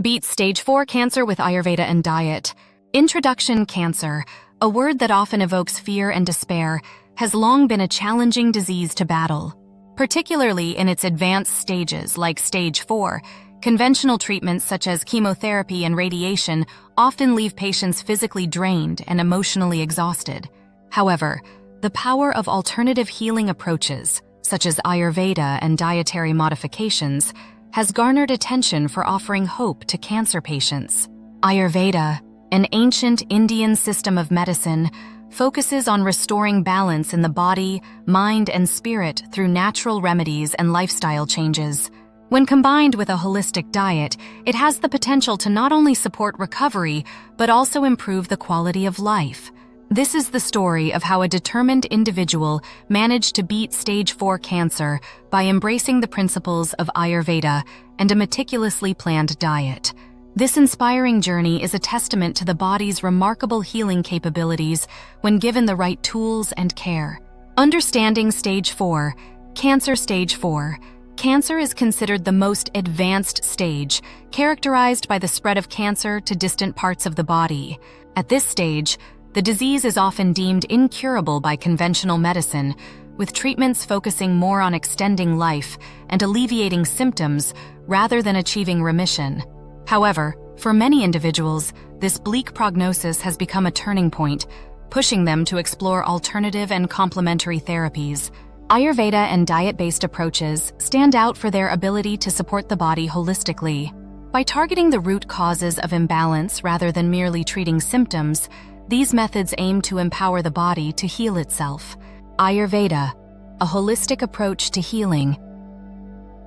Beat Stage 4 Cancer with Ayurveda and Diet. Introduction: Cancer, a word that often evokes fear and despair, has long been a challenging disease to battle. Particularly in its advanced stages like Stage 4, conventional treatments such as chemotherapy and radiation often leave patients physically drained and emotionally exhausted. However, the power of alternative healing approaches, such as Ayurveda and dietary modifications, has garnered attention for offering hope to cancer patients. Ayurveda, an ancient Indian system of medicine, focuses on restoring balance in the body, mind, and spirit through natural remedies and lifestyle changes. When combined with a holistic diet, it has the potential to not only support recovery, but also improve the quality of life. This is the story of how a determined individual managed to beat Stage 4 cancer by embracing the principles of Ayurveda and a meticulously planned diet. This inspiring journey is a testament to the body's remarkable healing capabilities when given the right tools and care. Understanding Stage 4. Cancer Stage 4. Cancer is considered the most advanced stage, characterized by the spread of cancer to distant parts of the body. At this stage, the disease is often deemed incurable by conventional medicine, with treatments focusing more on extending life and alleviating symptoms rather than achieving remission. However, for many individuals, this bleak prognosis has become a turning point, pushing them to explore alternative and complementary therapies. Ayurveda and diet-based approaches stand out for their ability to support the body holistically. By targeting the root causes of imbalance rather than merely treating symptoms, these methods aim to empower the body to heal itself. Ayurveda, a holistic approach to healing.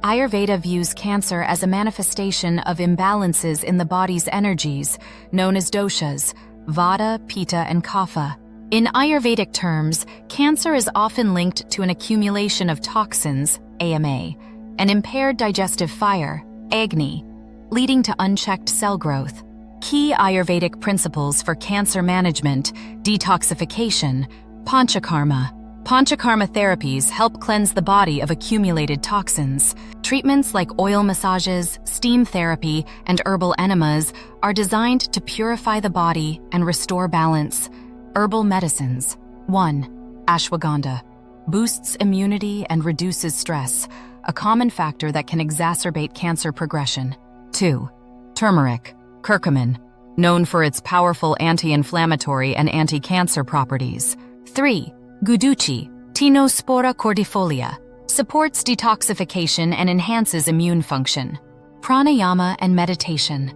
Ayurveda views cancer as a manifestation of imbalances in the body's energies, known as doshas, vata, pitta, and kapha. In Ayurvedic terms, cancer is often linked to an accumulation of toxins, AMA, and impaired digestive fire, Agni, leading to unchecked cell growth. Key Ayurvedic principles for cancer management: detoxification, panchakarma. Panchakarma therapies help cleanse the body of accumulated toxins. Treatments like oil massages, steam therapy, and herbal enemas are designed to purify the body and restore balance. Herbal medicines. 1. Ashwagandha. Boosts immunity and reduces stress, a common factor that can exacerbate cancer progression. 2. Turmeric. Curcumin, known for its powerful anti-inflammatory and anti-cancer properties. 3. Guduchi, Tinospora cordifolia, supports detoxification and enhances immune function. Pranayama and meditation.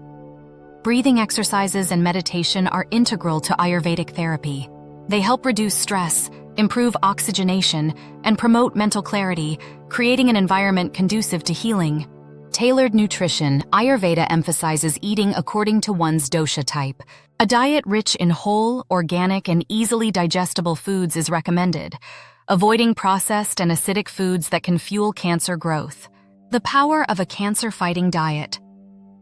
Breathing exercises and meditation are integral to Ayurvedic therapy. They help reduce stress, improve oxygenation, and promote mental clarity, creating an environment conducive to healing. Tailored nutrition. Ayurveda emphasizes eating according to one's dosha type. A diet rich in whole, organic, and easily digestible foods is recommended, avoiding processed and acidic foods that can fuel cancer growth. The power of a cancer-fighting diet.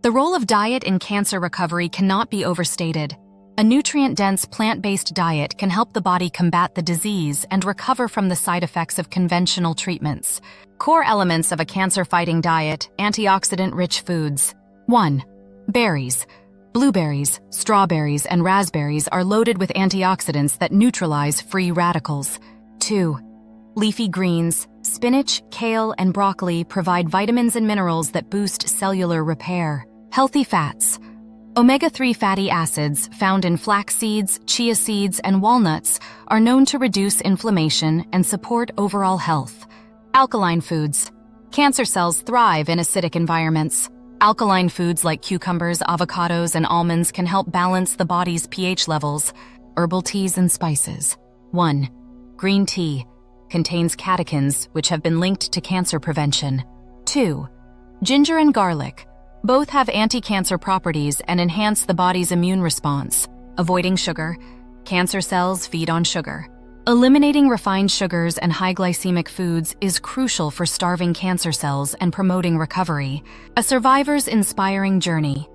The role of diet in cancer recovery cannot be overstated. A nutrient-dense plant-based diet can help the body combat the disease and recover from the side effects of conventional treatments. Core elements of a cancer-fighting diet: antioxidant-rich foods. 1. Berries. Blueberries, strawberries, and raspberries are loaded with antioxidants that neutralize free radicals. 2. Leafy greens. Spinach, kale, and broccoli provide vitamins and minerals that boost cellular repair. Healthy fats. Omega-3 fatty acids found in flax seeds, chia seeds, and walnuts are known to reduce inflammation and support overall health. Alkaline foods. Cancer cells thrive in acidic environments. Alkaline foods like cucumbers, avocados, and almonds can help balance the body's pH levels. Herbal teas and spices. 1. Green tea. Contains catechins, which have been linked to cancer prevention. 2. Ginger and garlic. Both have anti-cancer properties and enhance the body's immune response. Avoiding sugar. Cancer cells feed on sugar. Eliminating refined sugars and high glycemic foods is crucial for starving cancer cells and promoting recovery. A survivor's inspiring journey.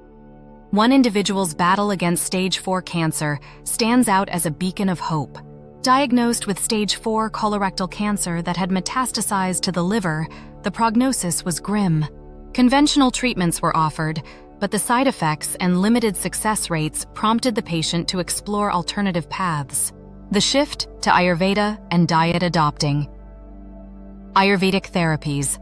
One individual's battle against Stage 4 cancer stands out as a beacon of hope. Diagnosed with Stage 4 colorectal cancer that had metastasized to the liver, the prognosis was grim. Conventional treatments were offered, but the side effects and limited success rates prompted the patient to explore alternative paths. The shift to Ayurveda and diet adopting. Ayurvedic therapies.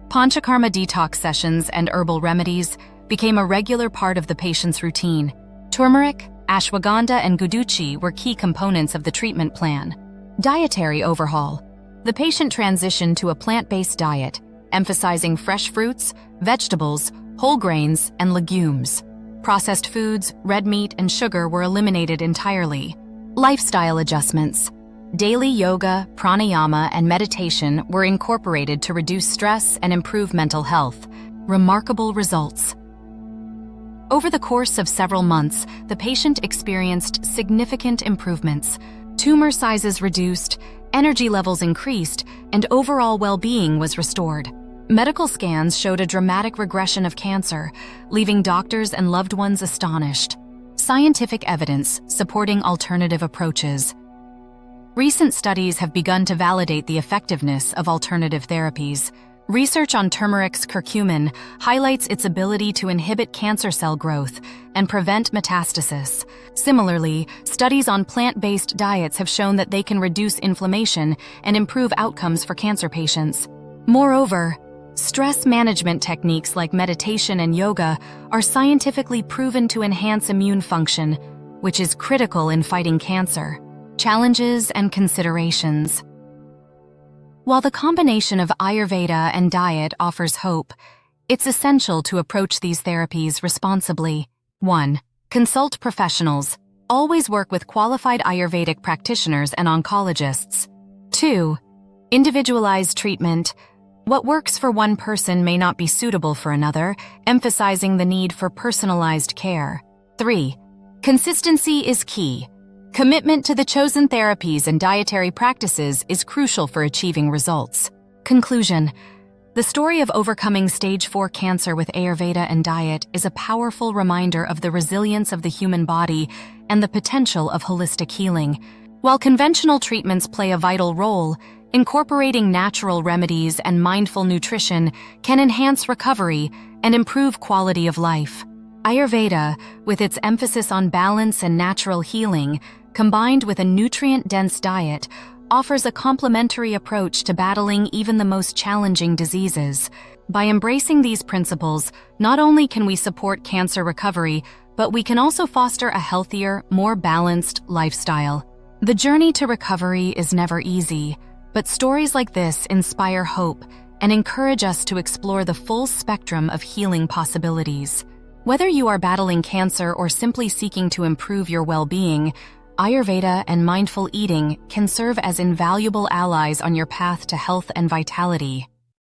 Panchakarma detox sessions and herbal remedies became a regular part of the patient's routine. Turmeric, ashwagandha, and guduchi were key components of the treatment plan. Dietary overhaul. The patient transitioned to a plant-based diet, emphasizing fresh fruits, vegetables, whole grains, and legumes. Processed foods, red meat, and sugar were eliminated entirely. Lifestyle adjustments. Daily yoga, pranayama, and meditation were incorporated to reduce stress and improve mental health. Remarkable results. Over the course of several months, the patient experienced significant improvements. Tumor sizes reduced, energy levels increased, and overall well-being was restored. Medical scans showed a dramatic regression of cancer, leaving doctors and loved ones astonished. Scientific evidence supporting alternative approaches. Recent studies have begun to validate the effectiveness of alternative therapies. Research on turmeric's curcumin highlights its ability to inhibit cancer cell growth and prevent metastasis. Similarly, studies on plant-based diets have shown that they can reduce inflammation and improve outcomes for cancer patients. Moreover, stress management techniques like meditation and yoga are scientifically proven to enhance immune function, which is critical in fighting cancer. Challenges and considerations. While the combination of Ayurveda and diet offers hope, it's essential to approach these therapies responsibly. 1. Consult professionals. Always work with qualified Ayurvedic practitioners and oncologists. 2. Individualized treatment. What works for one person may not be suitable for another, emphasizing the need for personalized care. 3. Consistency is key. Commitment to the chosen therapies and dietary practices is crucial for achieving results. Conclusion. The story of overcoming stage 4 cancer with Ayurveda and diet is a powerful reminder of the resilience of the human body and the potential of holistic healing. While conventional treatments play a vital role, incorporating natural remedies and mindful nutrition can enhance recovery and improve quality of life. Ayurveda, with its emphasis on balance and natural healing, combined with a nutrient-dense diet, offers a complementary approach to battling even the most challenging diseases. By embracing these principles, not only can we support cancer recovery, but we can also foster a healthier, more balanced lifestyle. The journey to recovery is never easy, but stories like this inspire hope and encourage us to explore the full spectrum of healing possibilities. Whether you are battling cancer or simply seeking to improve your well-being, Ayurveda and mindful eating can serve as invaluable allies on your path to health and vitality.